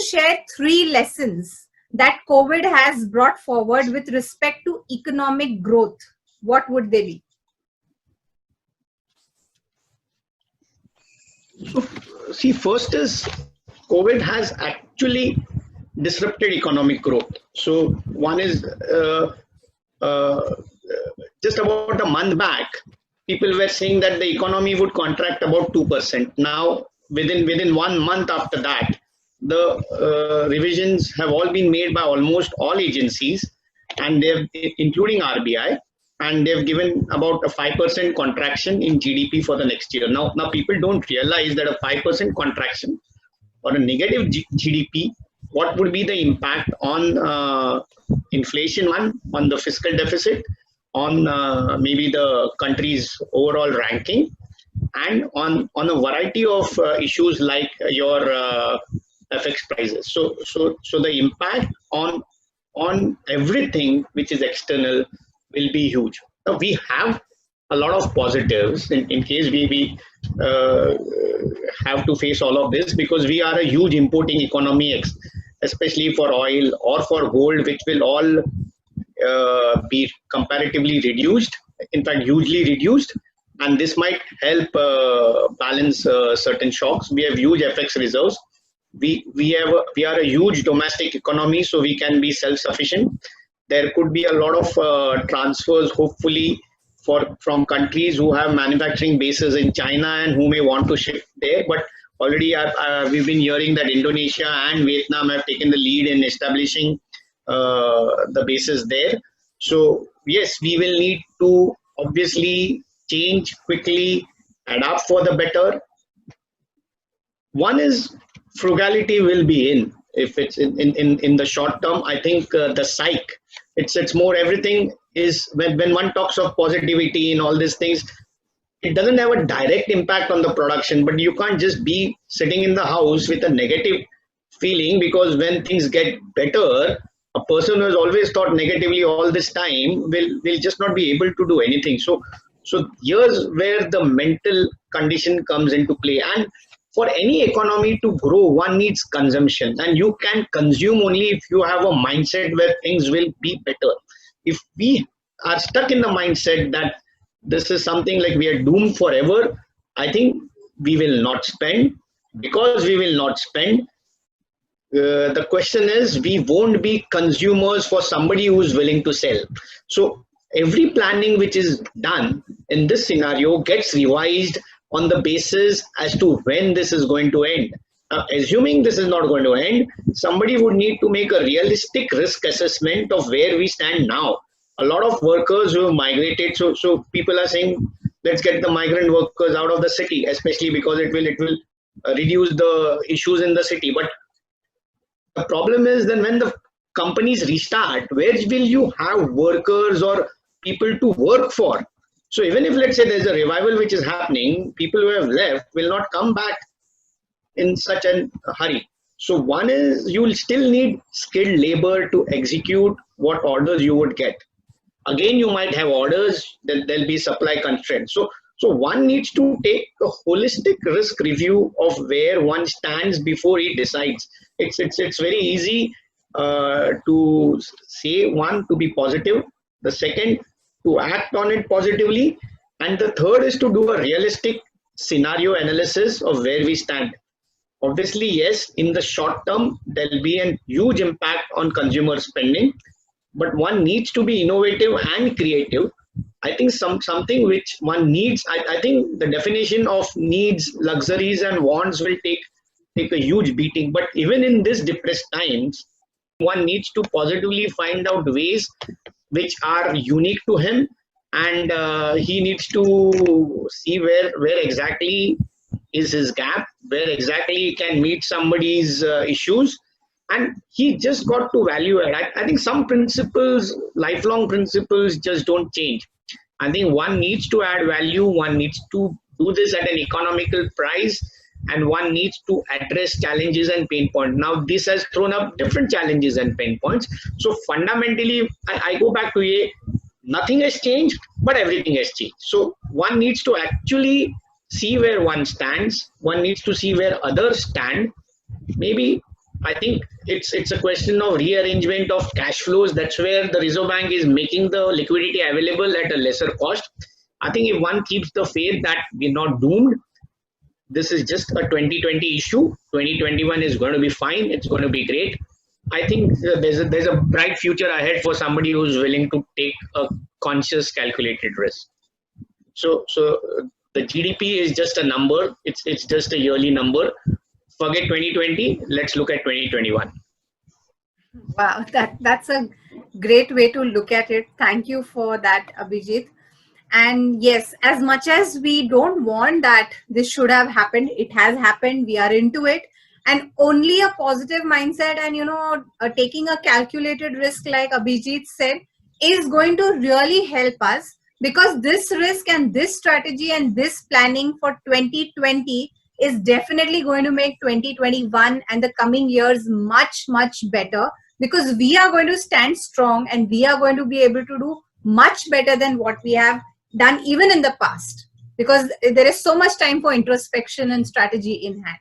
share 3 lessons that COVID has brought forward with respect to economic growth, what would they be? So, see, first is COVID has actually disrupted economic growth. So, one is uh, just about a month back, people were saying that the economy would contract about 2%. Now, within 1 month after that, the revisions have all been made by almost all agencies, and they've, including RBI, and they've given about a 5% contraction in GDP for the next year. Now people don't realize that a 5% contraction or a negative GDP, what would be the impact on inflation, one, on the fiscal deficit, on maybe the country's overall ranking, and on a variety of issues like your FX prices. So the impact on everything which is external will be huge. Now we have a lot of positives in case we have to face all of this, because we are a huge importing economy, especially for oil or for gold, which will all be comparatively reduced, in fact hugely reduced, and this might help balance certain shocks. We have huge FX reserves. We are a huge domestic economy, so we can be self-sufficient. There could be a lot of transfers, hopefully, from countries who have manufacturing bases in China and who may want to shift there. But already we've been hearing that Indonesia and Vietnam have taken the lead in establishing the bases there. So yes, we will need to obviously change quickly, adapt for the better. One is frugality will be in. If it's in the short term, I think the psych, it's more everything is when one talks of positivity and all these things, it doesn't have a direct impact on the production, but you can't just be sitting in the house with a negative feeling, because when things get better, a person who has always thought negatively all this time will just not be able to do anything. So here's where the mental condition comes into play. And for any economy to grow, one needs consumption, and you can consume only if you have a mindset where things will be better. If we are stuck in the mindset that this is something like we are doomed forever, I think we will not spend. Because we will not spend, the question is, we won't be consumers for somebody who is willing to sell. So every planning which is done in this scenario gets revised on the basis as to when this is going to end. Assuming this is not going to end, somebody would need to make a realistic risk assessment of where we stand now. A lot of workers who have migrated, so people are saying, let's get the migrant workers out of the city, especially because it will reduce the issues in the city. But the problem is, then when the companies restart, where will you have workers or people to work for? So even if, let's say, there's a revival which is happening, people who have left will not come back in such a hurry. So one is, you will still need skilled labor to execute what orders you would get. Again, you might have orders, then there'll be supply constraints. So one needs to take a holistic risk review of where one stands before he decides. It's very easy to say, one, to be positive, the second, to act on it positively, and the third is to do a realistic scenario analysis of where we stand. Obviously, yes, in the short term, there'll be a huge impact on consumer spending, but one needs to be innovative and creative. I think something which one needs, I think the definition of needs, luxuries and wants will take a huge beating. But even in this depressed times, one needs to positively find out ways which are unique to him, and he needs to see where exactly is his gap, where exactly he can meet somebody's issues, and he just got to value add. I think some principles, lifelong principles, just don't change. I think one needs to add value, one needs to do this at an economical price, and one needs to address challenges and pain points. Now, this has thrown up different challenges and pain points. So fundamentally, I go back to nothing has changed, but everything has changed. So one needs to actually see where one stands. One needs to see where others stand. Maybe I think it's a question of rearrangement of cash flows. That's where the Reserve Bank is making the liquidity available at a lesser cost. I think if one keeps the faith that we're not doomed, this is just a 2020 issue. 2021 is going to be fine. It's going to be great. I think there's a bright future ahead for somebody who's willing to take a conscious, calculated risk. So the GDP is just a number. It's just a yearly number. Forget 2020. Let's look at 2021. Wow, that's a great way to look at it. Thank you for that, Abhijit. And yes, as much as we don't want that this should have happened, it has happened. We are into it, and only a positive mindset and taking a calculated risk, like Abhijit said, is going to really help us, because this risk and this strategy and this planning for 2020 is definitely going to make 2021 and the coming years much, much better, because we are going to stand strong and we are going to be able to do much better than what we have done even in the past, because there is so much time for introspection and strategy in hand.